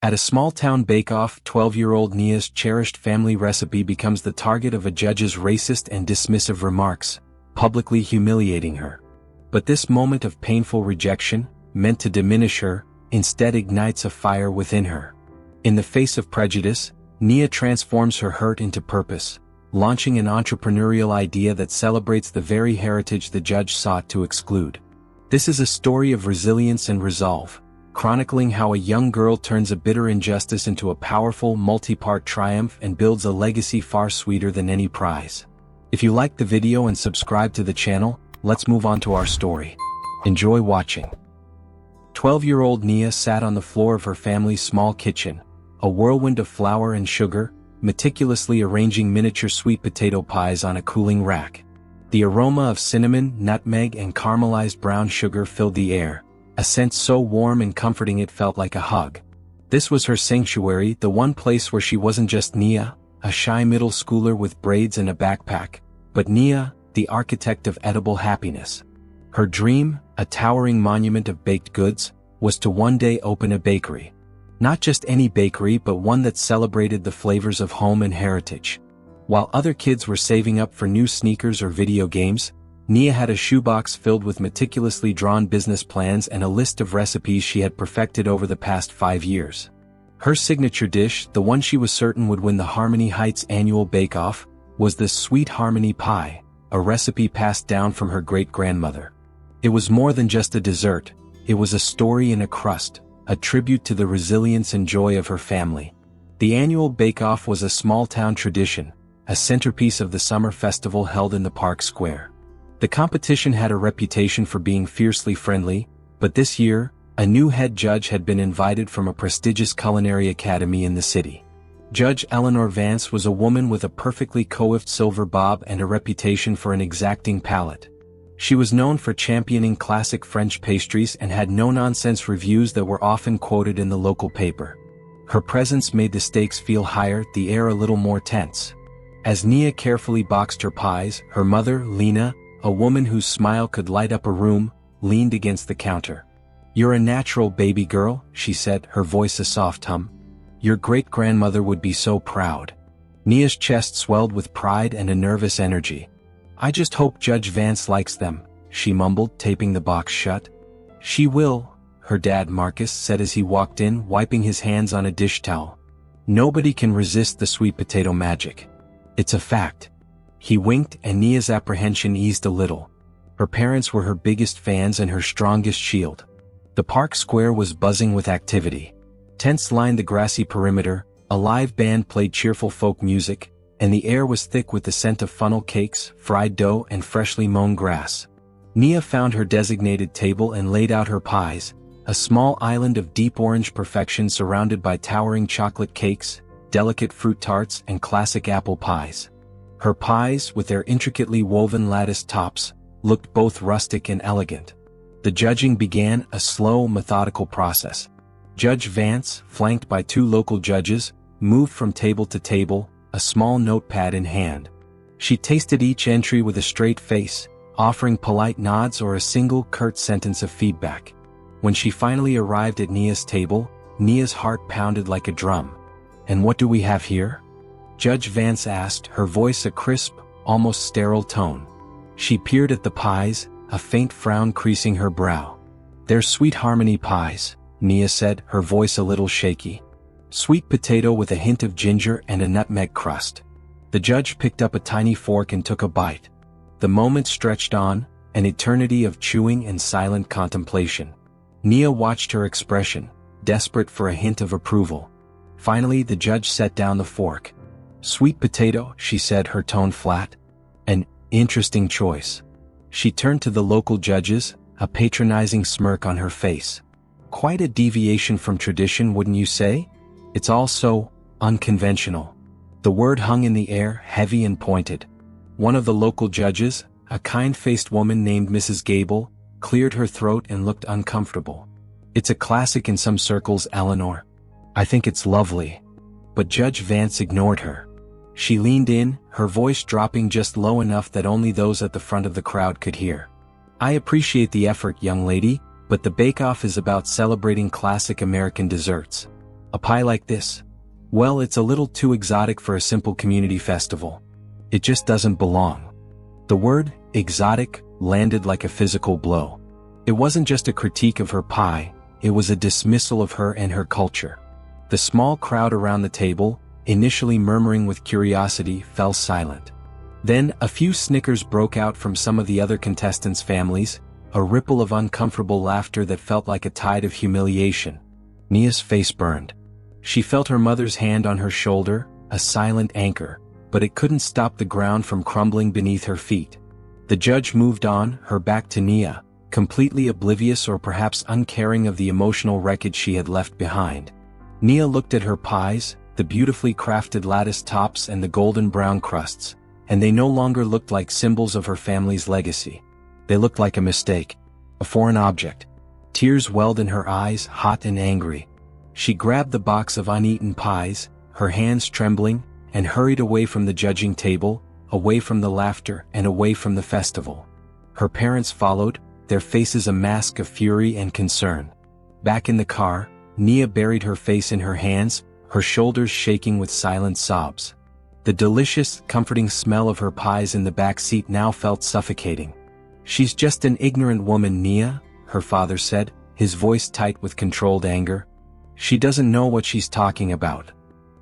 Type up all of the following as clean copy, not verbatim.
At a small-town bake-off, 12-year-old Nia's cherished family recipe becomes the target of a judge's racist and dismissive remarks, publicly humiliating her. But this moment of painful rejection, meant to diminish her, instead ignites a fire within her. In the face of prejudice, Nia transforms her hurt into purpose, launching an entrepreneurial idea that celebrates the very heritage the judge sought to exclude. This is a story of resilience and resolve, chronicling how a young girl turns a bitter injustice into a powerful, multi-part triumph and builds a legacy far sweeter than any prize. If you liked the video and subscribe to the channel, let's move on to our story. Enjoy watching. 12-year-old Nia sat on the floor of her family's small kitchen, a whirlwind of flour and sugar, meticulously arranging miniature sweet potato pies on a cooling rack. The aroma of cinnamon, nutmeg, and caramelized brown sugar filled the air, a scent so warm and comforting it felt like a hug. This was her sanctuary, the one place where she wasn't just Nia, a shy middle schooler with braids and a backpack, but Nia, the architect of edible happiness. Her dream, a towering monument of baked goods, was to one day open a bakery. Not just any bakery, but one that celebrated the flavors of home and heritage. While other kids were saving up for new sneakers or video games, Nia had a shoebox filled with meticulously drawn business plans and a list of recipes she had perfected over the past 5 years. Her signature dish, the one she was certain would win the Harmony Heights annual bake-off, was the sweet harmony pie, a recipe passed down from her great-grandmother. It was more than just a dessert, it was a story in a crust, a tribute to the resilience and joy of her family. The annual bake-off was a small-town tradition, a centerpiece of the summer festival held in the park square. The competition had a reputation for being fiercely friendly, but this year, a new head judge had been invited from a prestigious culinary academy in the city. Judge Eleanor Vance was a woman with a perfectly coiffed silver bob and a reputation for an exacting palate. She was known for championing classic French pastries and had no-nonsense reviews that were often quoted in the local paper. Her presence made the stakes feel higher, the air a little more tense. As Nia carefully boxed her pies, her mother, Lena, a woman whose smile could light up a room, leaned against the counter. "You're a natural, baby girl," she said, her voice a soft hum. "Your great-grandmother would be so proud." Nia's chest swelled with pride and a nervous energy. "I just hope Judge Vance likes them," she mumbled, taping the box shut. "She will," her dad Marcus said as he walked in, wiping his hands on a dish towel. "Nobody can resist the sweet potato magic. It's a fact." He winked and Nia's apprehension eased a little. Her parents were her biggest fans and her strongest shield. The park square was buzzing with activity. Tents lined the grassy perimeter, a live band played cheerful folk music, and the air was thick with the scent of funnel cakes, fried dough, and freshly mown grass. Nia found her designated table and laid out her pies, a small island of deep orange perfection surrounded by towering chocolate cakes, delicate fruit tarts, and classic apple pies. Her pies, with their intricately woven lattice tops, looked both rustic and elegant. The judging began, a slow, methodical process. Judge Vance, flanked by 2 local judges, moved from table to table, a small notepad in hand. She tasted each entry with a straight face, offering polite nods or a single curt sentence of feedback. When she finally arrived at Nia's table, Nia's heart pounded like a drum. "And what do we have here?" Judge Vance asked, her voice a crisp, almost sterile tone. She peered at the pies, a faint frown creasing her brow. "They're sweet harmony pies," Nia said, her voice a little shaky. "Sweet potato with a hint of ginger and a nutmeg crust." The judge picked up a tiny fork and took a bite. The moment stretched on, an eternity of chewing and silent contemplation. Nia watched her expression, desperate for a hint of approval. Finally, the judge set down the fork. "Sweet potato," she said, her tone flat. "An interesting choice." She turned to the local judges, a patronizing smirk on her face. "Quite a deviation from tradition, wouldn't you say? It's all so unconventional." The word hung in the air, heavy and pointed. One of the local judges, a kind-faced woman named Mrs. Gable, cleared her throat and looked uncomfortable. "It's a classic in some circles, Eleanor. I think it's lovely." But Judge Vance ignored her. She leaned in, her voice dropping just low enough that only those at the front of the crowd could hear. "I appreciate the effort, young lady, but the bake-off is about celebrating classic American desserts. A pie like this? Well, it's a little too exotic for a simple community festival. It just doesn't belong. The word, exotic, landed like a physical blow. It wasn't just a critique of her pie, it was a dismissal of her and her culture. The small crowd around the table, initially murmuring with curiosity, fell silent. Then, a few snickers broke out from some of the other contestants' families, a ripple of uncomfortable laughter that felt like a tide of humiliation. Nia's face burned. She felt her mother's hand on her shoulder, a silent anchor, but it couldn't stop the ground from crumbling beneath her feet. The judge moved on, her back to Nia, completely oblivious or perhaps uncaring of the emotional wreckage she had left behind. Nia looked at her pies, the beautifully crafted lattice tops and the golden brown crusts, and they no longer looked like symbols of her family's legacy. They looked like a mistake, a foreign object. Tears welled in her eyes, hot and angry. She grabbed the box of uneaten pies, her hands trembling, and hurried away from the judging table, away from the laughter and away from the festival. Her parents followed, their faces a mask of fury and concern. Back in the car, Nia buried her face in her hands, her shoulders shaking with silent sobs. The delicious, comforting smell of her pies in the back seat now felt suffocating. "She's just an ignorant woman, Nia," her father said, his voice tight with controlled anger. "She doesn't know what she's talking about."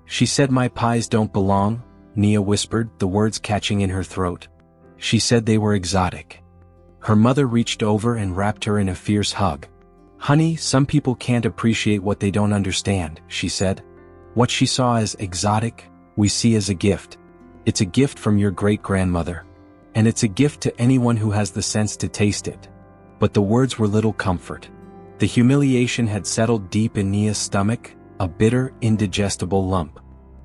"She said my pies don't belong," Nia whispered, the words catching in her throat. "She said they were exotic." Her mother reached over and wrapped her in a fierce hug. "Honey, some people can't appreciate what they don't understand," she said. "What she saw as exotic, we see as a gift. It's a gift from your great-grandmother. And it's a gift to anyone who has the sense to taste it." But the words were little comfort. The humiliation had settled deep in Nia's stomach, a bitter, indigestible lump.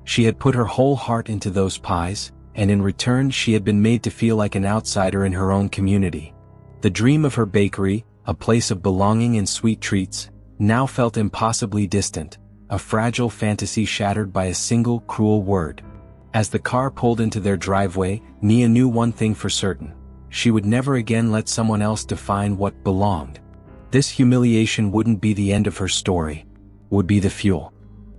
She had put her whole heart into those pies, and in return she had been made to feel like an outsider in her own community. The dream of her bakery, a place of belonging and sweet treats, now felt impossibly distant, a fragile fantasy shattered by a single cruel word. As the car pulled into their driveway, Nia knew one thing for certain. She would never again let someone else define what belonged. This humiliation wouldn't be the end of her story. Would be the fuel.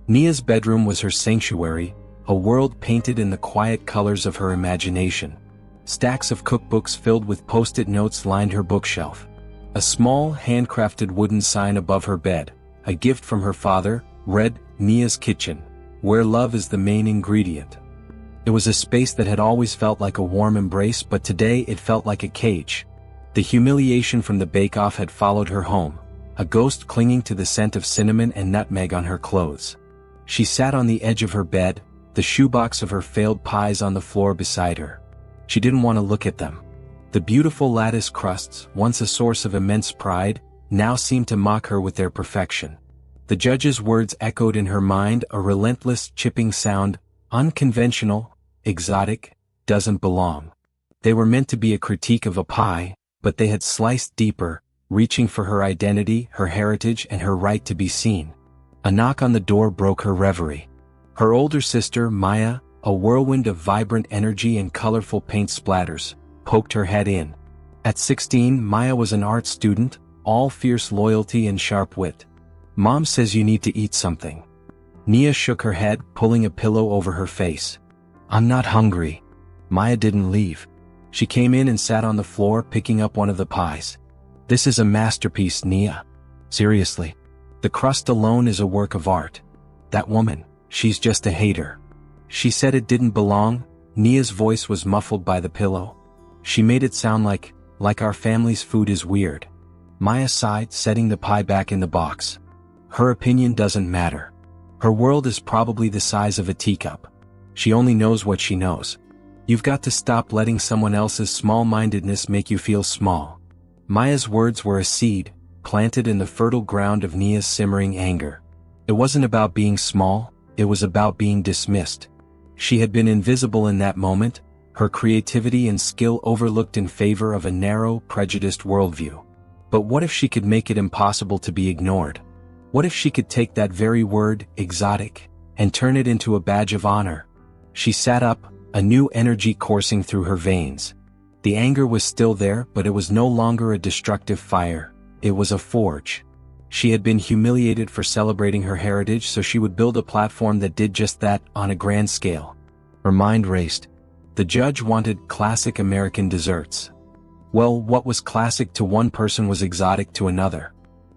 Nia's bedroom was her sanctuary, a world painted in the quiet colors of her imagination. Stacks of cookbooks filled with post-it notes lined her bookshelf. A small, handcrafted wooden sign above her bed, a gift from her father, read, "Nia's Kitchen, where love is the main ingredient." It was a space that had always felt like a warm embrace, but today it felt like a cage. The humiliation from the bake-off had followed her home, a ghost clinging to the scent of cinnamon and nutmeg on her clothes. She sat on the edge of her bed, the shoebox of her failed pies on the floor beside her. She didn't want to look at them. The beautiful lattice crusts, once a source of immense pride, now seemed to mock her with their perfection. The judge's words echoed in her mind, a relentless, chipping sound, "Unconventional, exotic, doesn't belong." They were meant to be a critique of a pie, but they had sliced deeper, reaching for her identity, her heritage, and her right to be seen. A knock on the door broke her reverie. Her older sister, Maya, a whirlwind of vibrant energy and colorful paint splatters, poked her head in. At 16, Maya was an art student, all fierce loyalty and sharp wit. "Mom says you need to eat something." Nia shook her head, pulling a pillow over her face. "I'm not hungry." Maya didn't leave. She came in and sat on the floor, picking up one of the pies. "This is a masterpiece, Nia. Seriously. The crust alone is a work of art. That woman, she's just a hater." She said it didn't belong. Nia's voice was muffled by the pillow. She made it sound like our family's food is weird. Maya sighed, setting the pie back in the box. Her opinion doesn't matter. Her world is probably the size of a teacup. She only knows what she knows. You've got to stop letting someone else's small-mindedness make you feel small. Maya's words were a seed, planted in the fertile ground of Nia's simmering anger. It wasn't about being small, it was about being dismissed. She had been invisible in that moment, her creativity and skill overlooked in favor of a narrow, prejudiced worldview. But what if she could make it impossible to be ignored? What if she could take that very word, exotic, and turn it into a badge of honor? She sat up, a new energy coursing through her veins. The anger was still there, but it was no longer a destructive fire, it was a forge. She had been humiliated for celebrating her heritage, so she would build a platform that did just that on a grand scale. Her mind raced. The judge wanted classic American desserts. Well, what was classic to one person was exotic to another.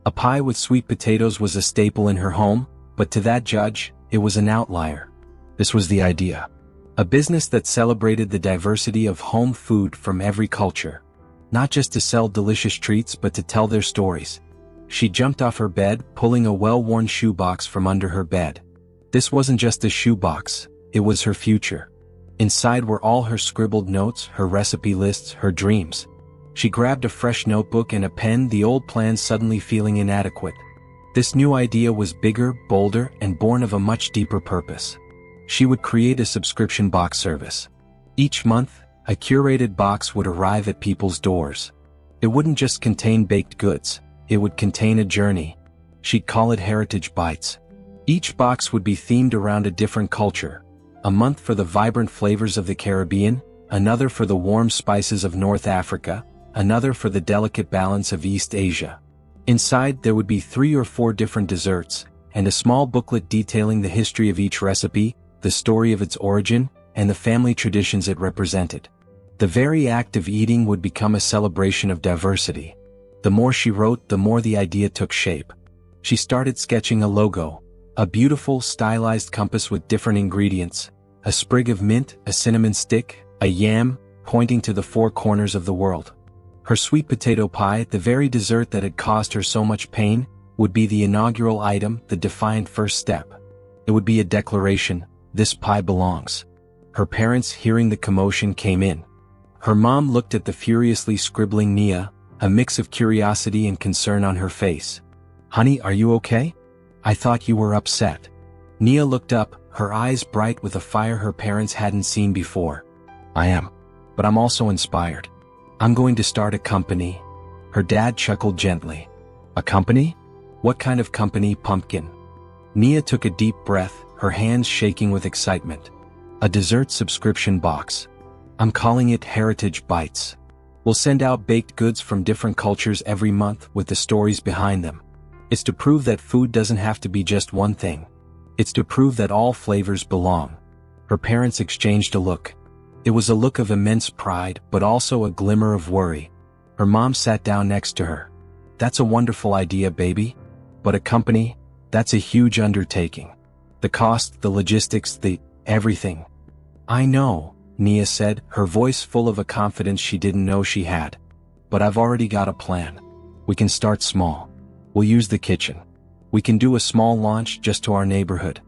A pie with sweet potatoes was a staple in her home, but to that judge, it was an outlier. This was the idea. A business that celebrated the diversity of home food from every culture. Not just to sell delicious treats, but to tell their stories. She jumped off her bed, pulling a well-worn shoebox from under her bed. This wasn't just a shoebox, it was her future. Inside were all her scribbled notes, her recipe lists, her dreams. She grabbed a fresh notebook and a pen, the old plans suddenly feeling inadequate. This new idea was bigger, bolder, and born of a much deeper purpose. She would create a subscription box service. Each month, a curated box would arrive at people's doors. It wouldn't just contain baked goods, it would contain a journey. She'd call it Heritage Bites. Each box would be themed around a different culture. A month for the vibrant flavors of the Caribbean, another for the warm spices of North Africa, another for the delicate balance of East Asia. Inside there would be 3 or 4 different desserts, and a small booklet detailing the history of each recipe, the story of its origin, and the family traditions it represented. The very act of eating would become a celebration of diversity. The more she wrote, the more the idea took shape. She started sketching a logo, a beautiful stylized compass with different ingredients, a sprig of mint, a cinnamon stick, a yam, pointing to the 4 corners of the world. Her sweet potato pie, the very dessert that had caused her so much pain, would be the inaugural item, the defiant first step. It would be a declaration, this pie belongs. Her parents, hearing the commotion, came in. Her mom looked at the furiously scribbling Nia, a mix of curiosity and concern on her face. "Honey, are you okay? I thought you were upset." Nia looked up, her eyes bright with a fire her parents hadn't seen before. "I am. But I'm also inspired. I'm going to start a company." Her dad chuckled gently. "A company? What kind of company, pumpkin?" Nia took a deep breath, her hands shaking with excitement. "A dessert subscription box. I'm calling it Heritage Bites. We'll send out baked goods from different cultures every month with the stories behind them. It's to prove that food doesn't have to be just one thing. It's to prove that all flavors belong." Her parents exchanged a look. It was a look of immense pride, but also a glimmer of worry. Her mom sat down next to her. "That's a wonderful idea, baby. But a company? That's a huge undertaking. The cost, the logistics, the everything." "I know," Nia said, her voice full of a confidence she didn't know she had. "But I've already got a plan. We can start small. We'll use the kitchen. We can do a small launch just to our neighborhood.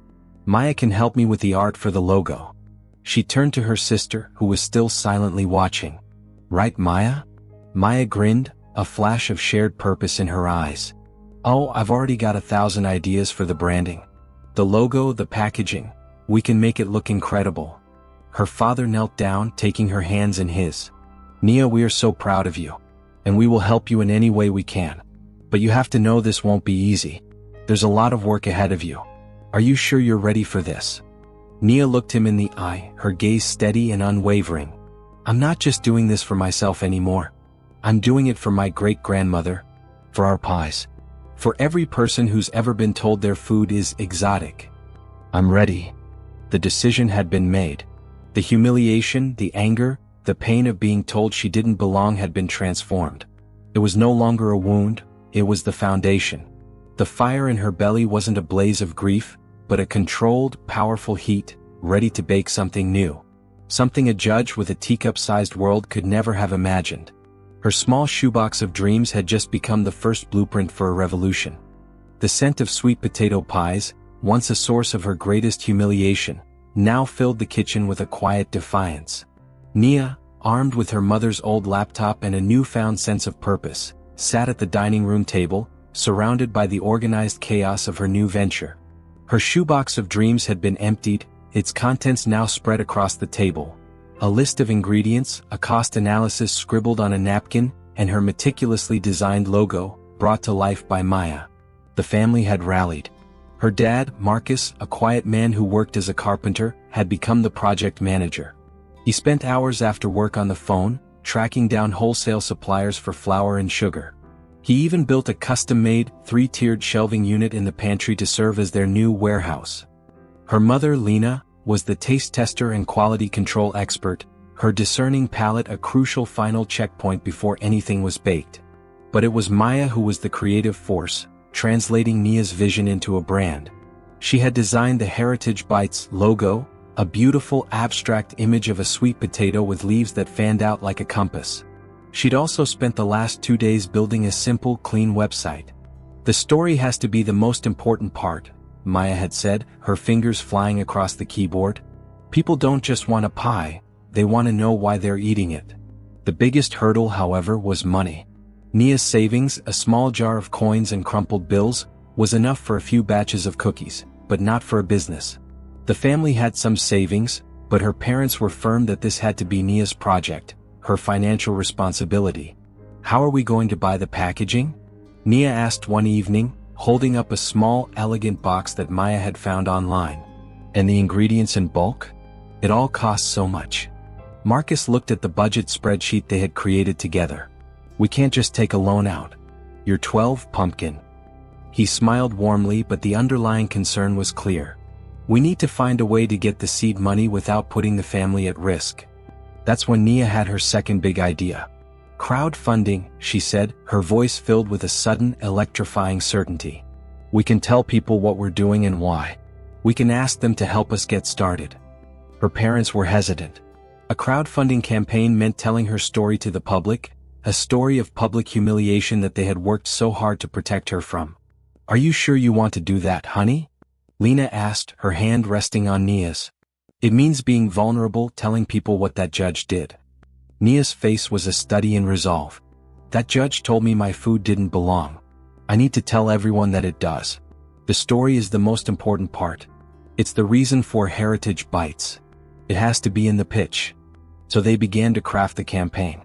Maya can help me with the art for the logo." She turned to her sister, who was still silently watching. "Right, Maya?" Maya grinned, a flash of shared purpose in her eyes. "Oh, I've already got 1,000 ideas for the branding. The logo, the packaging. We can make it look incredible." Her father knelt down, taking her hands in his. "Nia, we are so proud of you. And we will help you in any way we can. But you have to know this won't be easy. There's a lot of work ahead of you. Are you sure you're ready for this?" Nia looked him in the eye, her gaze steady and unwavering. "I'm not just doing this for myself anymore. I'm doing it for my great-grandmother, for our pies, for every person who's ever been told their food is exotic. I'm ready." The decision had been made. The humiliation, the anger, the pain of being told she didn't belong had been transformed. It was no longer a wound, it was the foundation. The fire in her belly wasn't a blaze of grief, but a controlled, powerful heat, ready to bake something new. Something a judge with a teacup-sized world could never have imagined. Her small shoebox of dreams had just become the first blueprint for a revolution. The scent of sweet potato pies, once a source of her greatest humiliation, now filled the kitchen with a quiet defiance. Nia, armed with her mother's old laptop and a newfound sense of purpose, sat at the dining room table, surrounded by the organized chaos of her new venture. Her shoebox of dreams had been emptied, its contents now spread across the table. A list of ingredients, a cost analysis scribbled on a napkin, and her meticulously designed logo, brought to life by Maya. The family had rallied. Her dad, Marcus, a quiet man who worked as a carpenter, had become the project manager. He spent hours after work on the phone, tracking down wholesale suppliers for flour and sugar. He even built a custom-made, 3-tiered shelving unit in the pantry to serve as their new warehouse. Her mother, Lena, was the taste tester and quality control expert, her discerning palate a crucial final checkpoint before anything was baked. But it was Maya who was the creative force, translating Nia's vision into a brand. She had designed the Heritage Bites logo, a beautiful abstract image of a sweet potato with leaves that fanned out like a compass. She'd also spent the last 2 days building a simple, clean website. The story has to be the most important part, Maya had said, her fingers flying across the keyboard. People don't just want a pie, they want to know why they're eating it. The biggest hurdle, however, was money. Nia's savings, a small jar of coins and crumpled bills, was enough for a few batches of cookies, but not for a business. The family had some savings, but her parents were firm that this had to be Nia's project, her financial responsibility. How are we going to buy the packaging? Nia asked one evening, holding up a small, elegant box that Maya had found online. And the ingredients in bulk? It all costs so much. Marcus looked at the budget spreadsheet they had created together. We can't just take a loan out. You're 12, pumpkin. He smiled warmly, but the underlying concern was clear. We need to find a way to get the seed money without putting the family at risk. That's when Nia had her second big idea. Crowdfunding, she said, her voice filled with a sudden, electrifying certainty. We can tell people what we're doing and why. We can ask them to help us get started. Her parents were hesitant. A crowdfunding campaign meant telling her story to the public, a story of public humiliation that they had worked so hard to protect her from. Are you sure you want to do that, honey? Lena asked, her hand resting on Nia's. It means being vulnerable, telling people what that judge did. Nia's face was a study in resolve. That judge told me my food didn't belong. I need to tell everyone that it does. The story is the most important part. It's the reason for Heritage Bites. It has to be in the pitch. So they began to craft the campaign.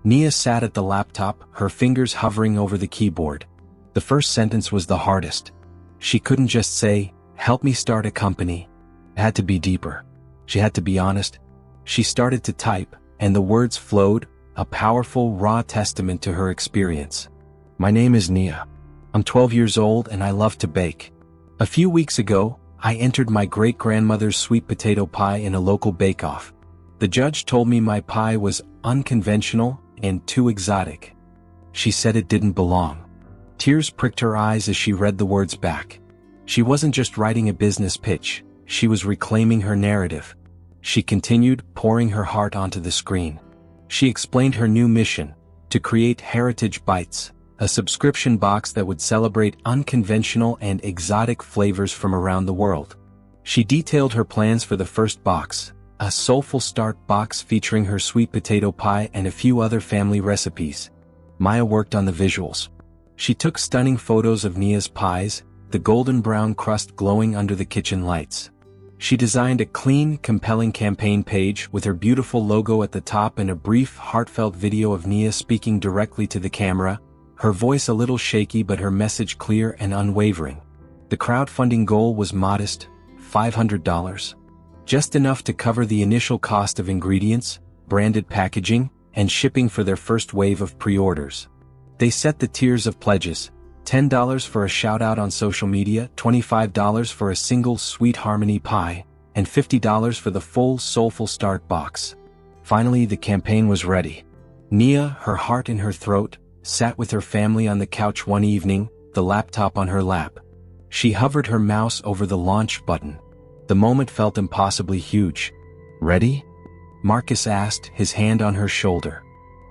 Nia sat at the laptop, her fingers hovering over the keyboard. The first sentence was the hardest. She couldn't just say, "Help me start a company." It had to be deeper. She had to be honest. She started to type, and the words flowed, a powerful, raw testament to her experience. My name is Nia. I'm 12 years old and I love to bake. A few weeks ago, I entered my great-grandmother's sweet potato pie in a local bake-off. The judge told me my pie was unconventional and too exotic. She said it didn't belong. Tears pricked her eyes as she read the words back. She wasn't just writing a business pitch, she was reclaiming her narrative. She continued, pouring her heart onto the screen. She explained her new mission, to create Heritage Bites, a subscription box that would celebrate unconventional and exotic flavors from around the world. She detailed her plans for the first box, a soulful start box featuring her sweet potato pie and a few other family recipes. Maya worked on the visuals. She took stunning photos of Nia's pies, the golden brown crust glowing under the kitchen lights. She designed a clean, compelling campaign page with her beautiful logo at the top and a brief, heartfelt video of Nia speaking directly to the camera, her voice a little shaky but her message clear and unwavering. The crowdfunding goal was modest, $500. Just enough to cover the initial cost of ingredients, branded packaging, and shipping for their first wave of pre-orders. They set the tiers of pledges, $10 for a shout-out on social media, $25 for a single Sweet Harmony pie, and $50 for the full Soulful Start box. Finally, the campaign was ready. Nia, her heart in her throat, sat with her family on the couch one evening, the laptop on her lap. She hovered her mouse over the launch button. The moment felt impossibly huge. Ready? Marcus asked, his hand on her shoulder.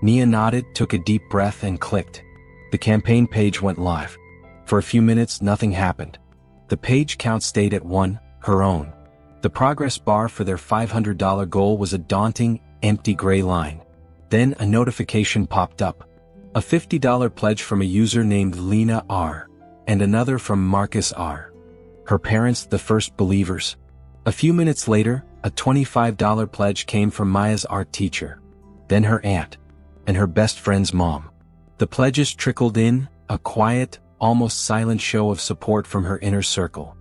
Nia nodded, took a deep breath and clicked. The campaign page went live. For a few minutes, nothing happened. The page count stayed at 1, her own. The progress bar for their $500 goal was a daunting, empty gray line. Then a notification popped up. A $50 pledge from a user named Lena R. and another from Marcus R. Her parents, the first believers. A few minutes later, a $25 pledge came from Maya's art teacher. Then her aunt. And her best friend's mom. The pledges trickled in, a quiet, almost silent show of support from her inner circle.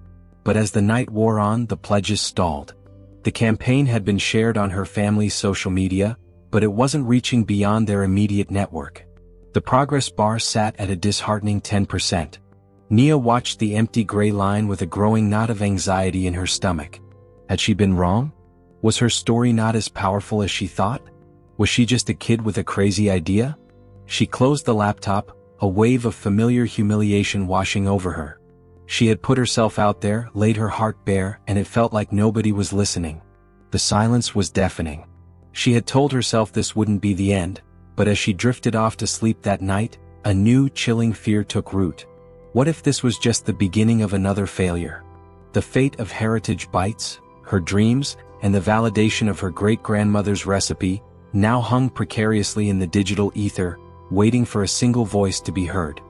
But as the night wore on, the pledges stalled. The campaign had been shared on her family's social media, but it wasn't reaching beyond their immediate network. The progress bar sat at a disheartening 10%. Nia watched the empty gray line with a growing knot of anxiety in her stomach. Had she been wrong? Was her story not as powerful as she thought? Was she just a kid with a crazy idea? She closed the laptop, a wave of familiar humiliation washing over her. She had put herself out there, laid her heart bare, and it felt like nobody was listening. The silence was deafening. She had told herself this wouldn't be the end, but as she drifted off to sleep that night, a new chilling fear took root. What if this was just the beginning of another failure? The fate of Heritage Bites, her dreams, and the validation of her great-grandmother's recipe now hung precariously in the digital ether, waiting for a single voice to be heard.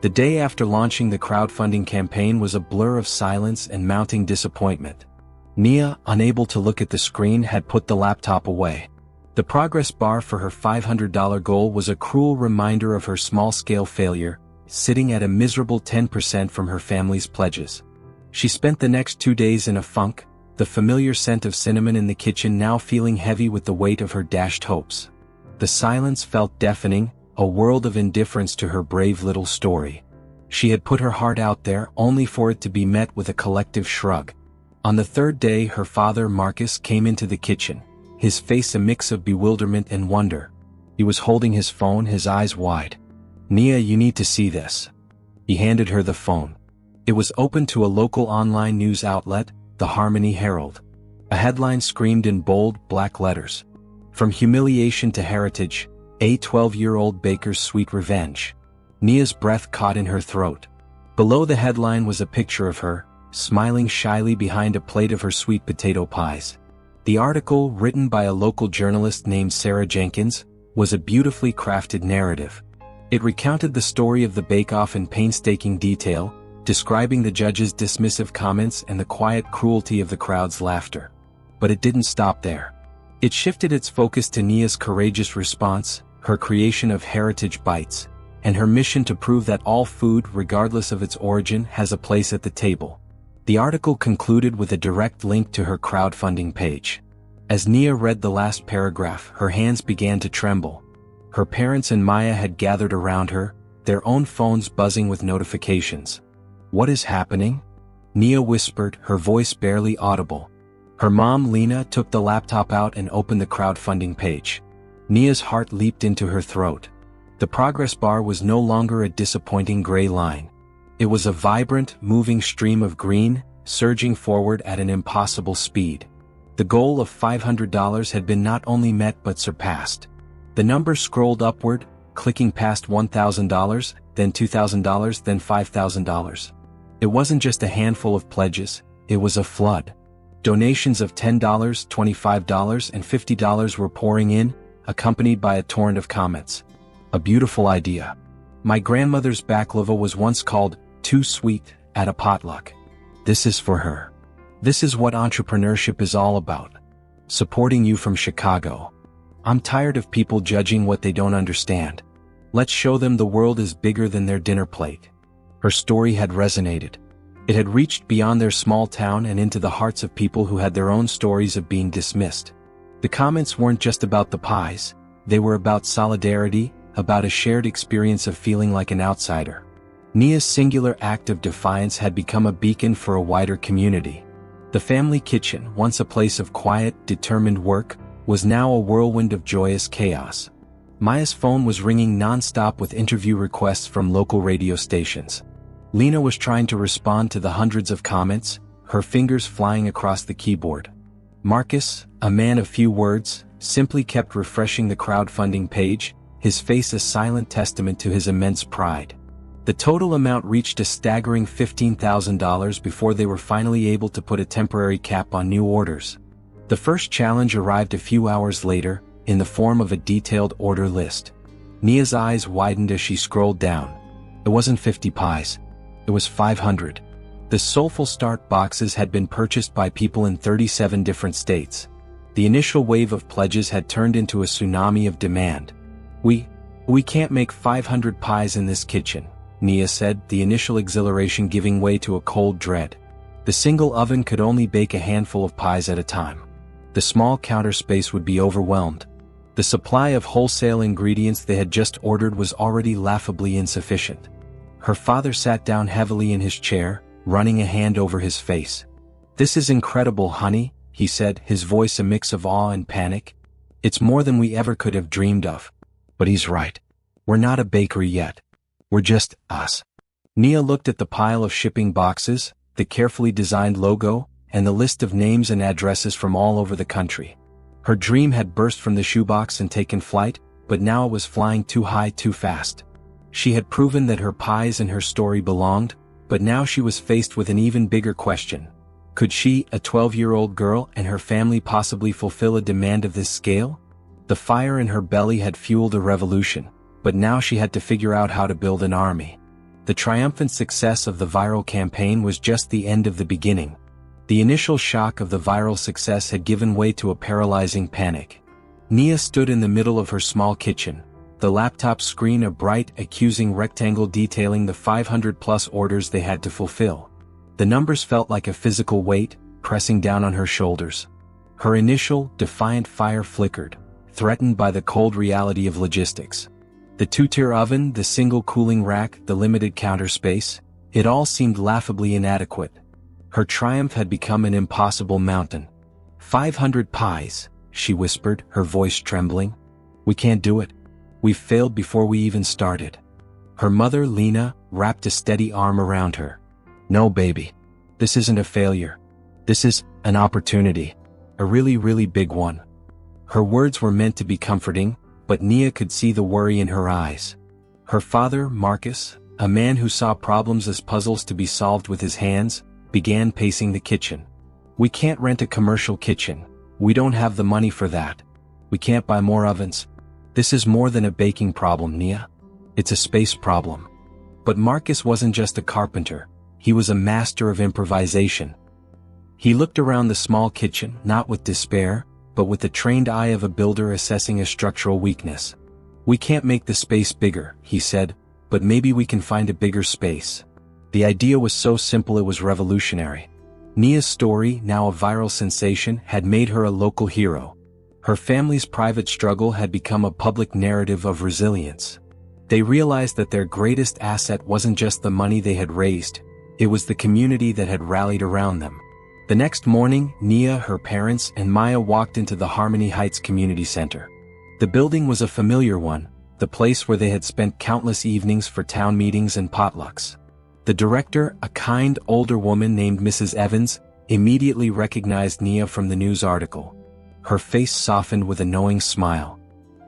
The day after launching the crowdfunding campaign was a blur of silence and mounting disappointment. Nia, unable to look at the screen, had put the laptop away. The progress bar for her $500 goal was a cruel reminder of her small-scale failure, sitting at a miserable 10% from her family's pledges. She spent the next 2 days in a funk, the familiar scent of cinnamon in the kitchen now feeling heavy with the weight of her dashed hopes. The silence felt deafening, a world of indifference to her brave little story. She had put her heart out there only for it to be met with a collective shrug. On the third day, her father, Marcus, came into the kitchen, his face a mix of bewilderment and wonder. He was holding his phone, his eyes wide. "Nia, you need to see this." He handed her the phone. It was open to a local online news outlet, the Harmony Herald. A headline screamed in bold, black letters. "From humiliation to heritage, a 12-year-old baker's sweet revenge." Nia's breath caught in her throat. Below the headline was a picture of her, smiling shyly behind a plate of her sweet potato pies. The article, written by a local journalist named Sarah Jenkins, was a beautifully crafted narrative. It recounted the story of the bake-off in painstaking detail, describing the judge's dismissive comments and the quiet cruelty of the crowd's laughter. But it didn't stop there. It shifted its focus to Nia's courageous response, her creation of Heritage Bites, and her mission to prove that all food, regardless of its origin, has a place at the table. The article concluded with a direct link to her crowdfunding page. As Nia read the last paragraph, her hands began to tremble. Her parents and Maya had gathered around her, their own phones buzzing with notifications. "What is happening?" Nia whispered, her voice barely audible. Her mom, Lena, took the laptop out and opened the crowdfunding page. Nia's heart leaped into her throat. The progress bar was no longer a disappointing gray line. It was a vibrant, moving stream of green, surging forward at an impossible speed. The goal of $500 had been not only met but surpassed. The number scrolled upward, clicking past $1,000, then $2,000, then $5,000. It wasn't just a handful of pledges, it was a flood. Donations of $10, $25, and $50 were pouring in, accompanied by a torrent of comments. "A beautiful idea. My grandmother's baklava was once called too sweet at a potluck. This is for her. This is what entrepreneurship is all about. Supporting you from Chicago. I'm tired of people judging what they don't understand. Let's show them the world is bigger than their dinner plate." Her story had resonated. It had reached beyond their small town and into the hearts of people who had their own stories of being dismissed. The comments weren't just about the pies, they were about solidarity, about a shared experience of feeling like an outsider. Nia's singular act of defiance had become a beacon for a wider community. The family kitchen, once a place of quiet, determined work, was now a whirlwind of joyous chaos. Maya's phone was ringing non-stop with interview requests from local radio stations. Lena was trying to respond to the hundreds of comments, her fingers flying across the keyboard. Marcus, a man of few words, simply kept refreshing the crowdfunding page, his face a silent testament to his immense pride. The total amount reached a staggering $15,000 before they were finally able to put a temporary cap on new orders. The first challenge arrived a few hours later, in the form of a detailed order list. Nia's eyes widened as she scrolled down. It wasn't 50 pies. It was 500. The soulful start boxes had been purchased by people in 37 different states. The initial wave of pledges had turned into a tsunami of demand. We can't make 500 pies in this kitchen," Nia said, the initial exhilaration giving way to a cold dread. The single oven could only bake a handful of pies at a time. The small counter space would be overwhelmed. The supply of wholesale ingredients they had just ordered was already laughably insufficient. Her father sat down heavily in his chair, running a hand over his face. "This is incredible, honey," he said, his voice a mix of awe and panic. "It's more than we ever could have dreamed of." But he's right. We're not a bakery yet. We're just us. Nia looked at the pile of shipping boxes, the carefully designed logo, and the list of names and addresses from all over the country. Her dream had burst from the shoebox and taken flight, but now it was flying too high too fast. She had proven that her pies and her story belonged, but now she was faced with an even bigger question. Could she, a 12-year-old girl, and her family possibly fulfill a demand of this scale? The fire in her belly had fueled a revolution, but now she had to figure out how to build an army. The triumphant success of the viral campaign was just the end of the beginning. The initial shock of the viral success had given way to a paralyzing panic. Nia stood in the middle of her small kitchen, the laptop screen a bright, accusing rectangle detailing the 500-plus orders they had to fulfill. The numbers felt like a physical weight, pressing down on her shoulders. Her initial, defiant fire flickered, threatened by the cold reality of logistics. The two-tier oven, the single cooling rack, the limited counter space, it all seemed laughably inadequate. Her triumph had become an impossible mountain. 500 pies, she whispered, her voice trembling. "We can't do it. We've failed before we even started." Her mother, Lena, wrapped a steady arm around her. "No, baby. This isn't a failure. This is an opportunity. A really, really big one." Her words were meant to be comforting, but Nia could see the worry in her eyes. Her father, Marcus, a man who saw problems as puzzles to be solved with his hands, began pacing the kitchen. "We can't rent a commercial kitchen. We don't have the money for that. We can't buy more ovens. This is more than a baking problem, Nia. It's a space problem." But Marcus wasn't just a carpenter. He was a master of improvisation. He looked around the small kitchen, not with despair, but with the trained eye of a builder assessing a structural weakness. "We can't make the space bigger," he said, "but maybe we can find a bigger space." The idea was so simple it was revolutionary. Nia's story, now a viral sensation, had made her a local hero. Her family's private struggle had become a public narrative of resilience. They realized that their greatest asset wasn't just the money they had raised, it was the community that had rallied around them. The next morning, Nia, her parents, and Maya walked into the Harmony Heights Community Center. The building was a familiar one, the place where they had spent countless evenings for town meetings and potlucks. The director, a kind, older woman named Mrs. Evans, immediately recognized Nia from the news article. Her face softened with a knowing smile.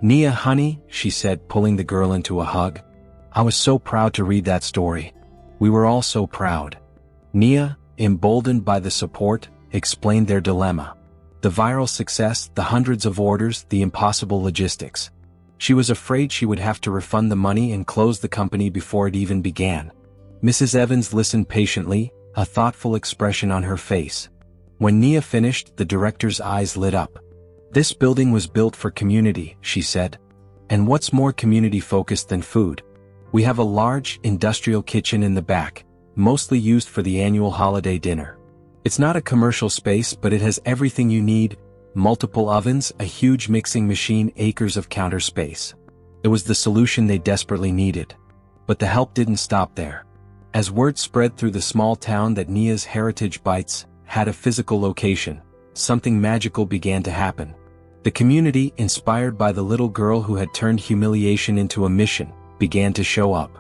"Nia, honey," she said, pulling the girl into a hug. "I was so proud to read that story. We were all so proud." Nia, emboldened by the support, explained their dilemma. The viral success, the hundreds of orders, the impossible logistics. She was afraid she would have to refund the money and close the company before it even began. Mrs. Evans listened patiently, a thoughtful expression on her face. When Nia finished, the director's eyes lit up. "This building was built for community," she said. "And what's more community-focused than food? We have a large, industrial kitchen in the back, mostly used for the annual holiday dinner. It's not a commercial space, but it has everything you need: multiple ovens, a huge mixing machine, acres of counter space." It was the solution they desperately needed. But the help didn't stop there. As word spread through the small town that Nia's Heritage Bites had a physical location, something magical began to happen. The community, inspired by the little girl who had turned humiliation into a mission, began to show up.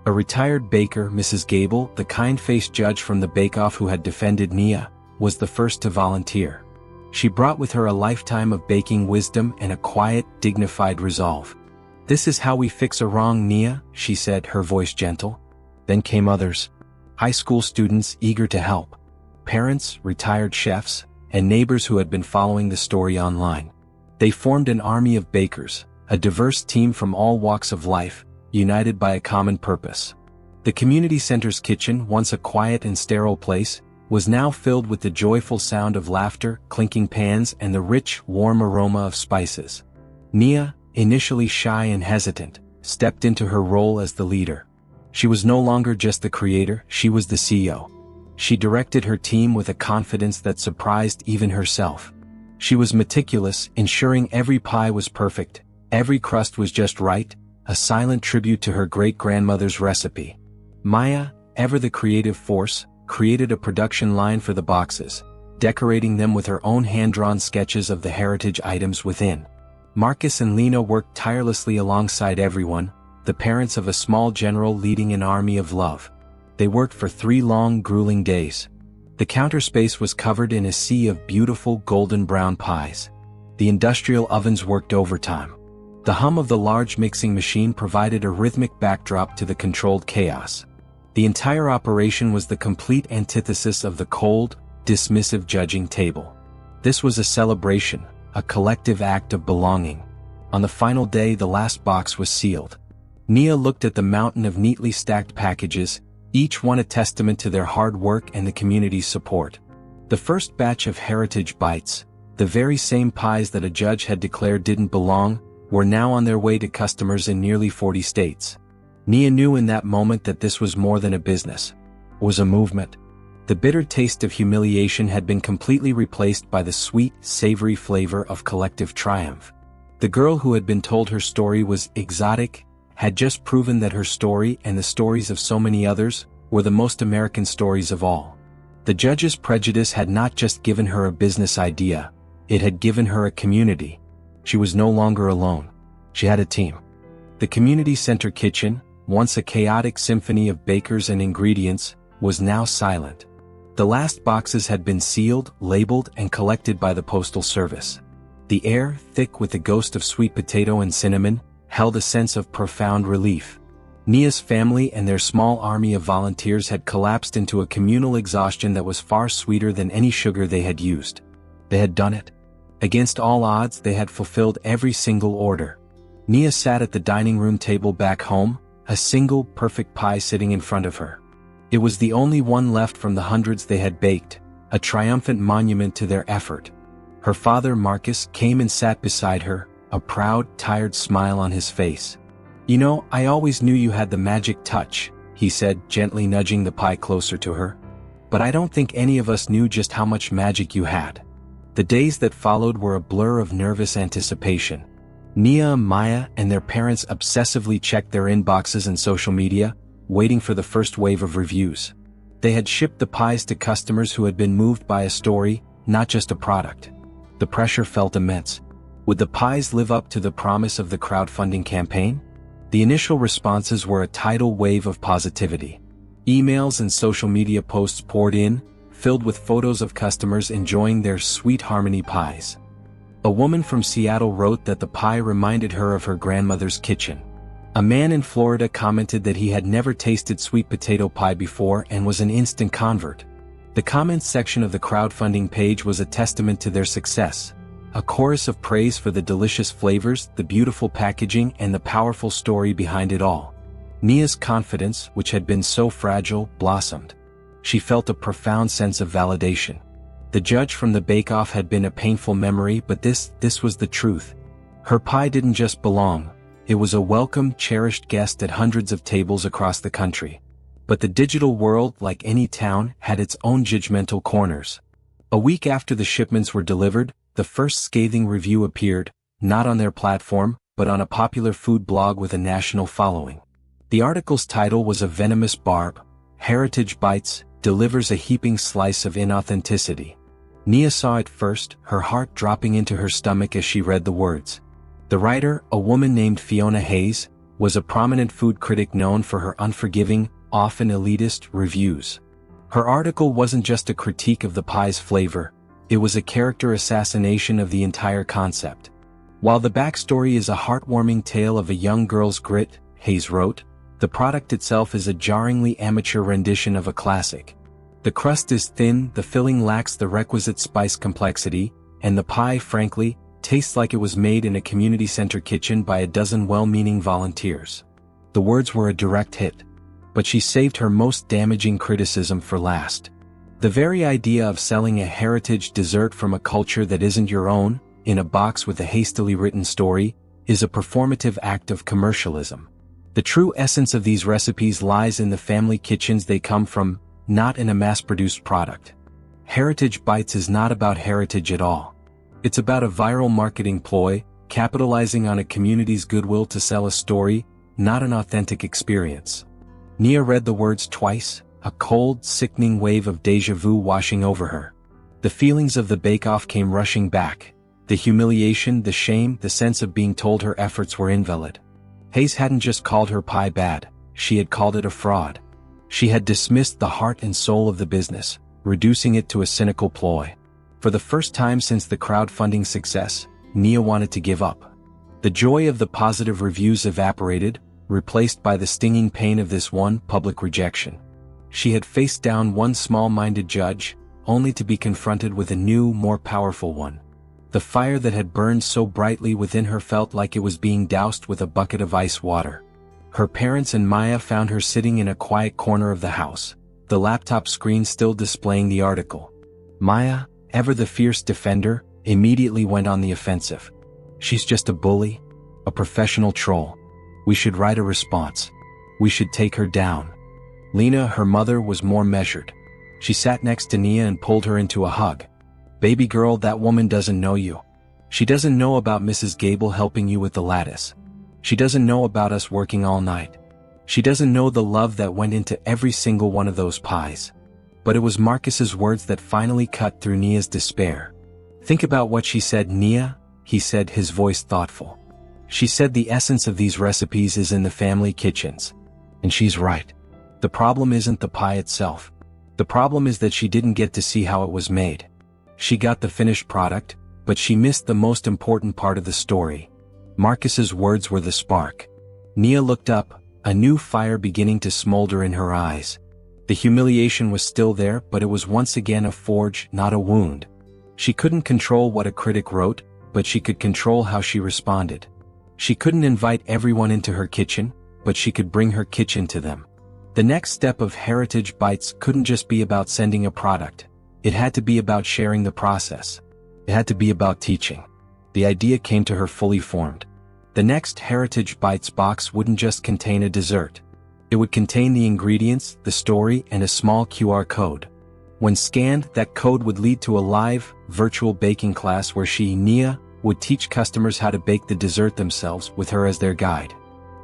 A retired baker, Mrs. Gable, the kind-faced judge from the bake-off who had defended Nia, was the first to volunteer. She brought with her a lifetime of baking wisdom and a quiet, dignified resolve. "This is how we fix a wrong, Nia," she said, her voice gentle. Then came others. High school students eager to help. Parents, retired chefs, and neighbors who had been following the story online. They formed an army of bakers, a diverse team from all walks of life, united by a common purpose. The community center's kitchen, once a quiet and sterile place, was now filled with the joyful sound of laughter, clinking pans, and the rich, warm aroma of spices. Nia, initially shy and hesitant, stepped into her role as the leader. She was no longer just the creator, she was the CEO. She directed her team with a confidence that surprised even herself. She was meticulous, ensuring every pie was perfect, every crust was just right, a silent tribute to her great-grandmother's recipe. Maya, ever the creative force, created a production line for the boxes, decorating them with her own hand-drawn sketches of the heritage items within. Marcus and Lena worked tirelessly alongside everyone, the parents of a small general leading an army of love. They worked for 3 long, grueling days. The counter space was covered in a sea of beautiful golden brown pies. The industrial ovens worked overtime. The hum of the large mixing machine provided a rhythmic backdrop to the controlled chaos. The entire operation was the complete antithesis of the cold, dismissive judging table. This was a celebration, a collective act of belonging. On the final day, the last box was sealed. Nia looked at the mountain of neatly stacked packages, each one a testament to their hard work and the community's support. The first batch of heritage bites, the very same pies that a judge had declared didn't belong, were now on their way to customers in nearly 40 states. Nia knew in that moment that this was more than a business. It was a movement. The bitter taste of humiliation had been completely replaced by the sweet, savory flavor of collective triumph. The girl who had been told her story was exotic, had just proven that her story and the stories of so many others were the most American stories of all. The judge's prejudice had not just given her a business idea, it had given her a community. She was no longer alone. She had a team. The community center kitchen, once a chaotic symphony of bakers and ingredients, was now silent. The last boxes had been sealed, labeled, and collected by the Postal Service. The air, thick with the ghost of sweet potato and cinnamon, held a sense of profound relief. Nia's family and their small army of volunteers had collapsed into a communal exhaustion that was far sweeter than any sugar they had used. They had done it. Against all odds, they had fulfilled every single order. Nia sat at the dining room table back home, a single, perfect pie sitting in front of her. It was the only one left from the hundreds they had baked, a triumphant monument to their effort. Her father, Marcus, came and sat beside her, a proud, tired smile on his face. "You know, I always knew you had the magic touch," he said, gently nudging the pie closer to her. "But I don't think any of us knew just how much magic you had." The days that followed were a blur of nervous anticipation. Nia, Maya, and their parents obsessively checked their inboxes and social media, waiting for the first wave of reviews. They had shipped the pies to customers who had been moved by a story, not just a product. The pressure felt immense. Would the pies live up to the promise of the crowdfunding campaign? The initial responses were a tidal wave of positivity. Emails and social media posts poured in, filled with photos of customers enjoying their sweet harmony pies. A woman from Seattle wrote that the pie reminded her of her grandmother's kitchen. A man in Florida commented that he had never tasted sweet potato pie before and was an instant convert. The comments section of the crowdfunding page was a testament to their success. A chorus of praise for the delicious flavors, the beautiful packaging, and the powerful story behind it all. Nia's confidence, which had been so fragile, blossomed. She felt a profound sense of validation. The judge from the bake-off had been a painful memory, but this was the truth. Her pie didn't just belong. It was a welcome, cherished guest at hundreds of tables across the country. But the digital world, like any town, had its own judgmental corners. A week after the shipments were delivered, the first scathing review appeared, not on their platform, but on a popular food blog with a national following. The article's title was a venomous barb. Heritage Bites delivers a heaping slice of inauthenticity. Nia saw it first, her heart dropping into her stomach as she read the words. The writer, a woman named Fiona Hayes, was a prominent food critic known for her unforgiving, often elitist, reviews. Her article wasn't just a critique of the pie's flavor, it was a character assassination of the entire concept. While the backstory is a heartwarming tale of a young girl's grit, Hayes wrote, the product itself is a jarringly amateur rendition of a classic. The crust is thin, the filling lacks the requisite spice complexity, and the pie, frankly, tastes like it was made in a community center kitchen by a dozen well-meaning volunteers. The words were a direct hit. But she saved her most damaging criticism for last. The very idea of selling a heritage dessert from a culture that isn't your own, in a box with a hastily written story, is a performative act of commercialism. The true essence of these recipes lies in the family kitchens they come from, not in a mass-produced product. Heritage Bites is not about heritage at all. It's about a viral marketing ploy, capitalizing on a community's goodwill to sell a story, not an authentic experience. Nia read the words twice, a cold, sickening wave of déjà vu washing over her. The feelings of the bake-off came rushing back. The humiliation, the shame, the sense of being told her efforts were invalid. Hayes hadn't just called her pie bad, she had called it a fraud. She had dismissed the heart and soul of the business, reducing it to a cynical ploy. For the first time since the crowdfunding success, Nia wanted to give up. The joy of the positive reviews evaporated, replaced by the stinging pain of this one public rejection. She had faced down one small-minded judge, only to be confronted with a new, more powerful one. The fire that had burned so brightly within her felt like it was being doused with a bucket of ice water. Her parents and Maya found her sitting in a quiet corner of the house, the laptop screen still displaying the article. Maya, ever the fierce defender, immediately went on the offensive. She's just a bully, a professional troll. We should write a response. We should take her down. Lena, her mother, was more measured. She sat next to Nia and pulled her into a hug. Baby girl, that woman doesn't know you. She doesn't know about Mrs. Gable helping you with the lattice. She doesn't know about us working all night. She doesn't know the love that went into every single one of those pies. But it was Marcus's words that finally cut through Nia's despair. Think about what she said, Nia, he said, his voice thoughtful. She said the essence of these recipes is in the family kitchens. And she's right. The problem isn't the pie itself. The problem is that she didn't get to see how it was made. She got the finished product, but she missed the most important part of the story. Marcus's words were the spark. Nia looked up, a new fire beginning to smolder in her eyes. The humiliation was still there, but it was once again a forge, not a wound. She couldn't control what a critic wrote, but she could control how she responded. She couldn't invite everyone into her kitchen, but she could bring her kitchen to them. The next step of Heritage Bites couldn't just be about sending a product. It had to be about sharing the process. It had to be about teaching. The idea came to her fully formed. The next Heritage Bites box wouldn't just contain a dessert. It would contain the ingredients, the story, and a small QR code. When scanned, that code would lead to a live, virtual baking class where she, Nia, would teach customers how to bake the dessert themselves with her as their guide.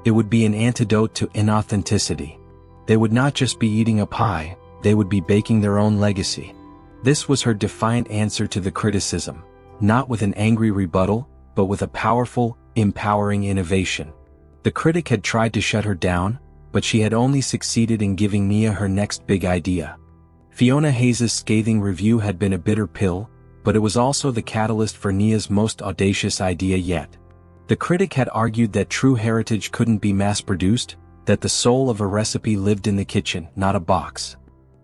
It would be an antidote to inauthenticity. They would not just be eating a pie, they would be baking their own legacy. This was her defiant answer to the criticism, not with an angry rebuttal, but with a powerful, empowering innovation. The critic had tried to shut her down, but she had only succeeded in giving Nia her next big idea. Fiona Hayes's scathing review had been a bitter pill, but it was also the catalyst for Nia's most audacious idea yet. The critic had argued that true heritage couldn't be mass-produced, that the soul of a recipe lived in the kitchen, not a box.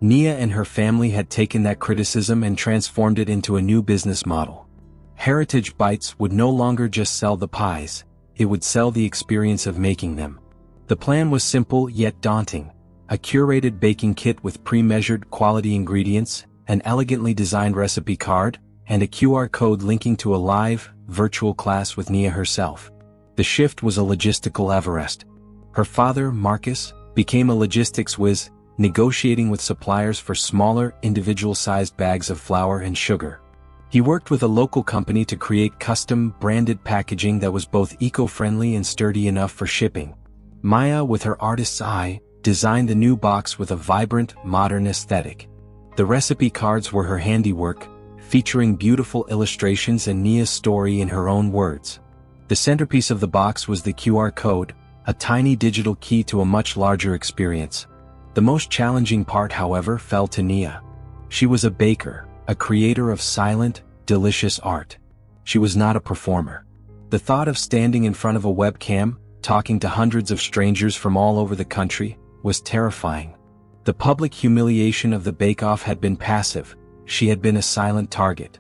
Nia and her family had taken that criticism and transformed it into a new business model. Heritage Bites would no longer just sell the pies, it would sell the experience of making them. The plan was simple yet daunting: a curated baking kit with pre-measured quality ingredients, an elegantly designed recipe card, and a QR code linking to a live, virtual class with Nia herself. The shift was a logistical Everest. Her father, Marcus, became a logistics whiz, negotiating with suppliers for smaller, individual-sized bags of flour and sugar. He worked with a local company to create custom, branded packaging that was both eco-friendly and sturdy enough for shipping. Maya, with her artist's eye, designed the new box with a vibrant, modern aesthetic. The recipe cards were her handiwork, featuring beautiful illustrations and Nia's story in her own words. The centerpiece of the box was the QR code, a tiny digital key to a much larger experience. The most challenging part, however, fell to Nia. She was a baker, a creator of silent, delicious art. She was not a performer. The thought of standing in front of a webcam, talking to hundreds of strangers from all over the country, was terrifying. The public humiliation of the bake-off had been passive. She had been a silent target.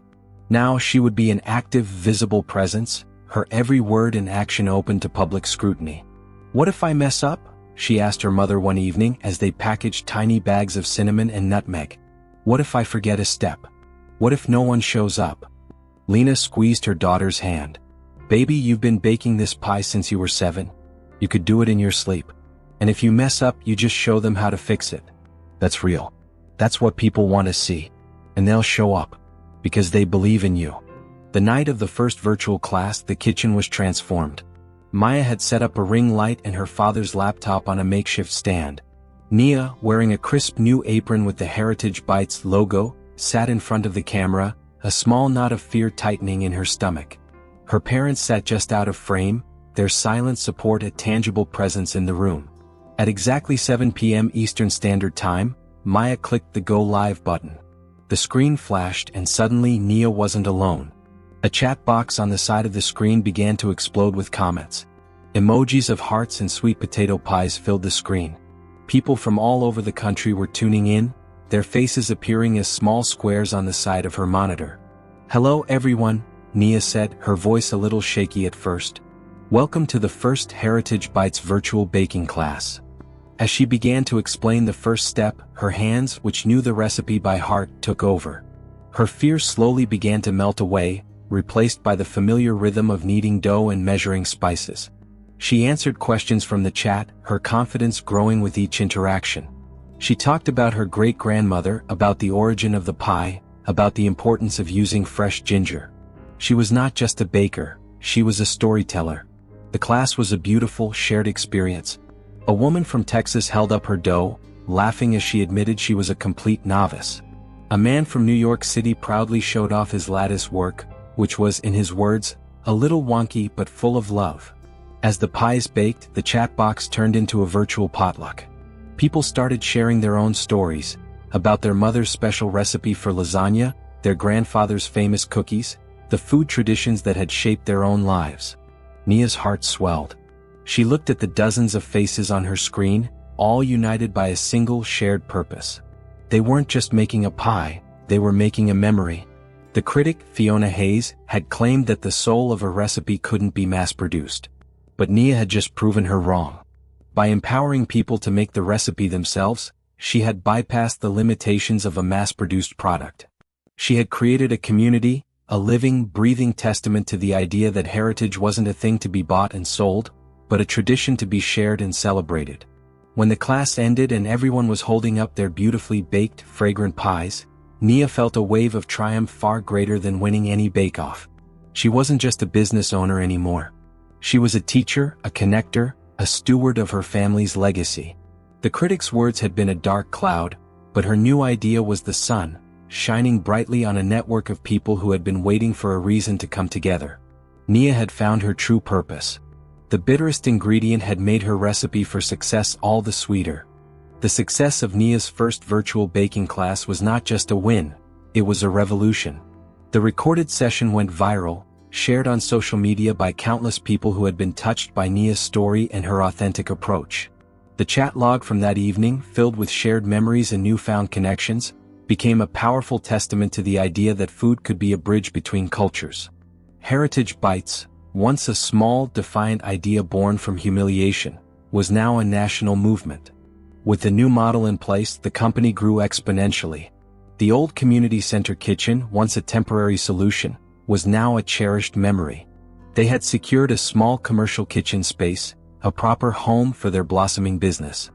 Now she would be an active, visible presence, her every word and action open to public scrutiny. "What if I mess up?" she asked her mother one evening as they packaged tiny bags of cinnamon and nutmeg. "What if I forget a step? What if no one shows up?" Lena squeezed her daughter's hand. "Baby, you've been baking this pie since you were 7. You could do it in your sleep. And if you mess up, you just show them how to fix it. That's real. That's what people want to see. And they'll show up. Because they believe in you. The night of the first virtual class, the kitchen was transformed. Maya had set up a ring light and her father's laptop on a makeshift stand. Nia, wearing a crisp new apron with the Heritage Bites logo, sat in front of the camera, a small knot of fear tightening in her stomach. Her parents sat just out of frame, their silent support a tangible presence in the room. At exactly 7 p.m. Eastern Standard Time, Maya clicked the Go Live button. The screen flashed and suddenly Nia wasn't alone. A chat box on the side of the screen began to explode with comments. Emojis of hearts and sweet potato pies filled the screen. People from all over the country were tuning in, their faces appearing as small squares on the side of her monitor. "Hello everyone," Nia said, her voice a little shaky at first. "Welcome to the first Heritage Bites virtual baking class." As she began to explain the first step, her hands, which knew the recipe by heart, took over. Her fear slowly began to melt away, replaced by the familiar rhythm of kneading dough and measuring spices. She answered questions from the chat, her confidence growing with each interaction. She talked about her great-grandmother, about the origin of the pie, about the importance of using fresh ginger. She was not just a baker, she was a storyteller. The class was a beautiful, shared experience. A woman from Texas held up her dough, laughing as she admitted she was a complete novice. A man from New York City proudly showed off his lattice work, which was, in his words, a little wonky but full of love. As the pies baked, the chat box turned into a virtual potluck. People started sharing their own stories, about their mother's special recipe for lasagna, their grandfather's famous cookies, the food traditions that had shaped their own lives. Nia's heart swelled. She looked at the dozens of faces on her screen, all united by a single shared purpose. They weren't just making a pie, they were making a memory. The critic, Fiona Hayes, had claimed that the soul of a recipe couldn't be mass-produced. But Nia had just proven her wrong. By empowering people to make the recipe themselves, she had bypassed the limitations of a mass-produced product. She had created a community, a living, breathing testament to the idea that heritage wasn't a thing to be bought and sold, but a tradition to be shared and celebrated. When the class ended and everyone was holding up their beautifully baked, fragrant pies, Nia felt a wave of triumph far greater than winning any bake-off. She wasn't just a business owner anymore. She was a teacher, a connector, a steward of her family's legacy. The critic's words had been a dark cloud, but her new idea was the sun, shining brightly on a network of people who had been waiting for a reason to come together. Nia had found her true purpose. The bitterest ingredient had made her recipe for success all the sweeter. The success of Nia's first virtual baking class was not just a win, it was a revolution. The recorded session went viral, shared on social media by countless people who had been touched by Nia's story and her authentic approach. The chat log from that evening, filled with shared memories and newfound connections, became a powerful testament to the idea that food could be a bridge between cultures. Heritage Bites, once a small, defiant idea born from humiliation, was now a national movement. With the new model in place, the company grew exponentially. The old community center kitchen, once a temporary solution, was now a cherished memory. They had secured a small commercial kitchen space, a proper home for their blossoming business.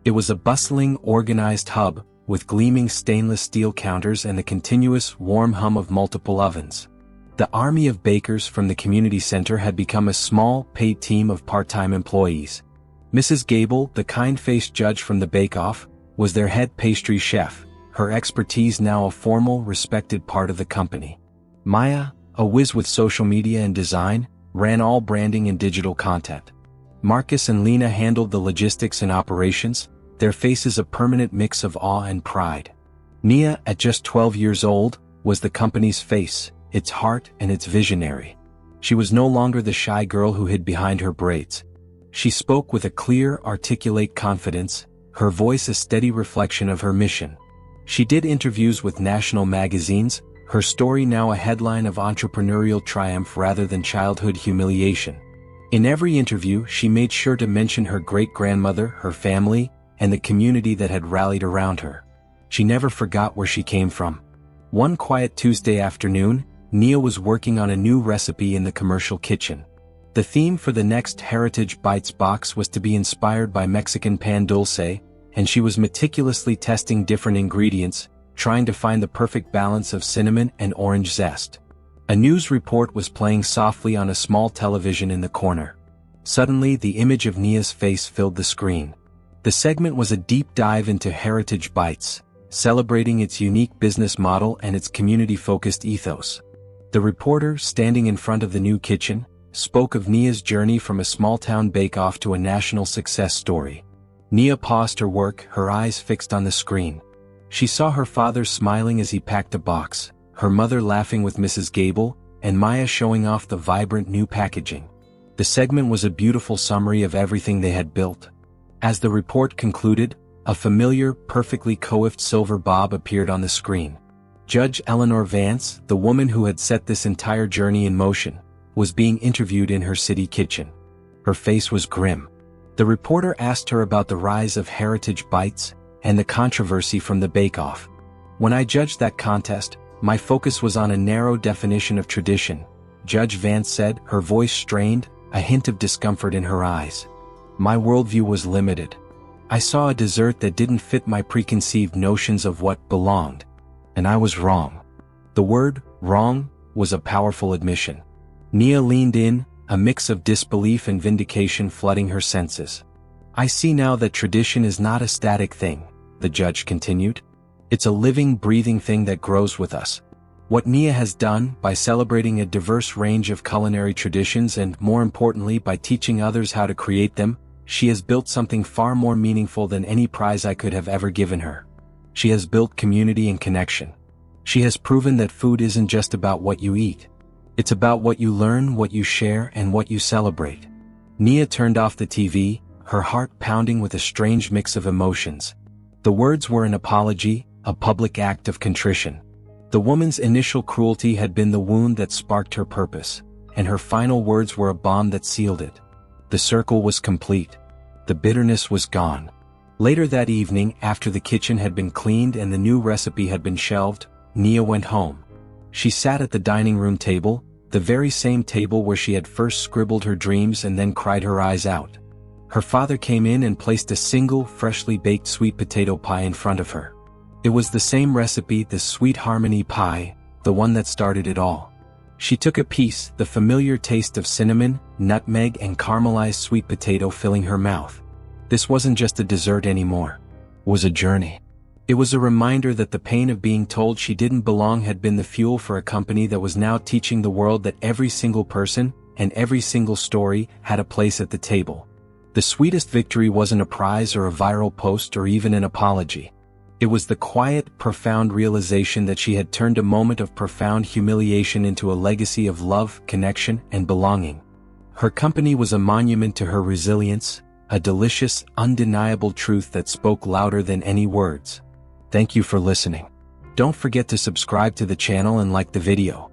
It was a bustling, organized hub, with gleaming stainless steel counters and the continuous, warm hum of multiple ovens. The army of bakers from the community center had become a small, paid team of part-time employees. Mrs. Gable, the kind-faced judge from the bake-off, was their head pastry chef, her expertise now a formal, respected part of the company. Maya, a whiz with social media and design, ran all branding and digital content. Marcus and Lena handled the logistics and operations, their faces a permanent mix of awe and pride. Nia, at just 12 years old, was the company's face, its heart and its visionary. She was no longer the shy girl who hid behind her braids. She spoke with a clear, articulate confidence, her voice a steady reflection of her mission. She did interviews with national magazines, her story now a headline of entrepreneurial triumph rather than childhood humiliation. In every interview, she made sure to mention her great-grandmother, her family, and the community that had rallied around her. She never forgot where she came from. One quiet Tuesday afternoon, Nia was working on a new recipe in the commercial kitchen. The theme for the next Heritage Bites box was to be inspired by Mexican pan dulce, and she was meticulously testing different ingredients, trying to find the perfect balance of cinnamon and orange zest. A news report was playing softly on a small television in the corner. Suddenly, the image of Nia's face filled the screen. The segment was a deep dive into Heritage Bites, celebrating its unique business model and its community-focused ethos. The reporter, standing in front of the new kitchen, spoke of Nia's journey from a small-town bake-off to a national success story. Nia paused her work, her eyes fixed on the screen. She saw her father smiling as he packed a box, her mother laughing with Mrs. Gable, and Maya showing off the vibrant new packaging. The segment was a beautiful summary of everything they had built. As the report concluded, a familiar, perfectly coiffed silver bob appeared on the screen. Judge Eleanor Vance, the woman who had set this entire journey in motion, was being interviewed in her city kitchen. Her face was grim. The reporter asked her about the rise of Heritage Bites and the controversy from the bake-off. "When I judged that contest, my focus was on a narrow definition of tradition," Judge Vance said, her voice strained, a hint of discomfort in her eyes. "My worldview was limited. I saw a dessert that didn't fit my preconceived notions of what belonged. And I was wrong." The word, wrong, was a powerful admission. Nia leaned in, a mix of disbelief and vindication flooding her senses. "I see now that tradition is not a static thing," the judge continued. "It's a living, breathing thing that grows with us. What Nia has done, by celebrating a diverse range of culinary traditions and, more importantly, by teaching others how to create them, she has built something far more meaningful than any prize I could have ever given her. She has built community and connection. She has proven that food isn't just about what you eat. It's about what you learn, what you share, and what you celebrate." Nia turned off the TV, her heart pounding with a strange mix of emotions. The words were an apology, a public act of contrition. The woman's initial cruelty had been the wound that sparked her purpose, and her final words were a bomb that sealed it. The circle was complete. The bitterness was gone. Later that evening, after the kitchen had been cleaned and the new recipe had been shelved, Nia went home. She sat at the dining room table, the very same table where she had first scribbled her dreams and then cried her eyes out. Her father came in and placed a single, freshly baked sweet potato pie in front of her. It was the same recipe, the sweet harmony pie, the one that started it all. She took a piece, the familiar taste of cinnamon, nutmeg and caramelized sweet potato filling her mouth. This wasn't just a dessert anymore. It was a journey. It was a reminder that the pain of being told she didn't belong had been the fuel for a company that was now teaching the world that every single person, and every single story, had a place at the table. The sweetest victory wasn't a prize or a viral post or even an apology. It was the quiet, profound realization that she had turned a moment of profound humiliation into a legacy of love, connection, and belonging. Her company was a monument to her resilience, a delicious, undeniable truth that spoke louder than any words. Thank you for listening. Don't forget to subscribe to the channel and like the video.